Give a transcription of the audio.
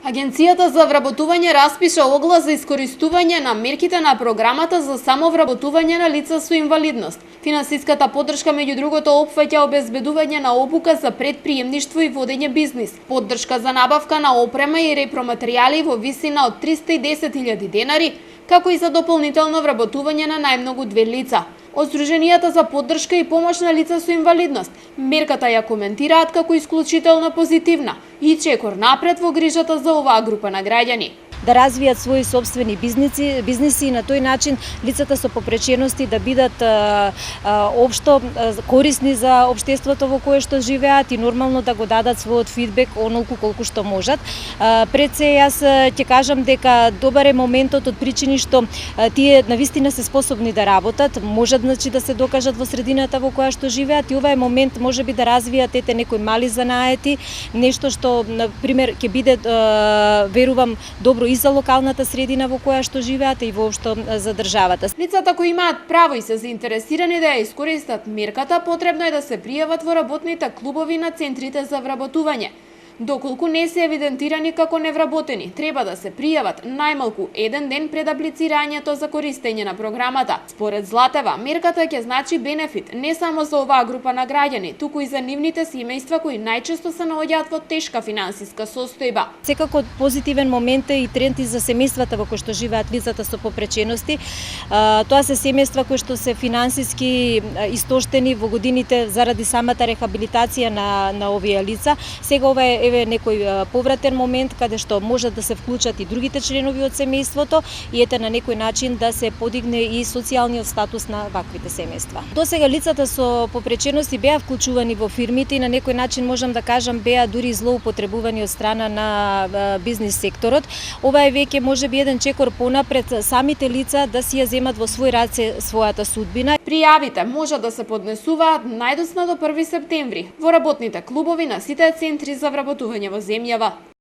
Агенцијата за вработување распиша оглас за искористување на мерките на програмата за самовработување на лица со инвалидност. Финансиската поддршка меѓу другото опфаќа обезбедување на обука за предприемништво и водење бизнис, поддршка за набавка на опрема и репроматеријали во висина од 310.000 денари, како и за дополнително вработување на најмногу 2 лица. Од Сдруженијата за поддршка и помош на лица со инвалидност, мерката ја коментираат како исклучително позитивна и чекор напред во грижата за оваа група на граѓани. Да развијат своји собствени бизниси и на тој начин лицата со попречености да бидат општо корисни за општеството во кое што живеат и нормално да го дадат својот фидбек онолку колку што можат. Пред се јас ќе кажам дека добар е моментот од причини што тие навистина се способни да работат, можат да се докажат во средината во која што живеат и ова е момент можеби да развијат некои мали занаати, нешто што на пример ќе биде верувам добро и за локалната средина во која што живеат и воопшто за државата. Лицата кои имаат право и се заинтересирани да ја искористат мерката, потребно е да се пријават во работните клубови на центрите за вработување. Доколку не се евидентирани како невработени, треба да се пријават најмалку 1 ден пред аплицирањето за користење на програмата. Според Златева, мерката ќе значи бенефит не само за оваа група на граѓани, туку и за нивните семејства кои најчесто се наоѓаат во тешка финансиска состојба. Секако позитивен момент е и тренд и за семејствата во кои што живеат лицата со попречености. Тоа се семејства кои што се финансиски истоштени во годините заради самата рехабилитација на овие лица. Сега ова е некој повратен момент каде што можат да се вклучат и другите членови од семејството и ете на некој начин да се подигне и социјалниот статус на ваквите семејства. Досега лицата со попречености беа вклучувани во фирмите и на некој начин можам да кажам беа дури злоупотребувани од страна на бизнис секторот. Ова е веќе можеби еден чекор понапред самите лица да си ја земат во свој раце својата судбина. Пријавите можат да се поднесуваат најдоцна до 1 септември во работните клубови на сите центри за вработување во земјава.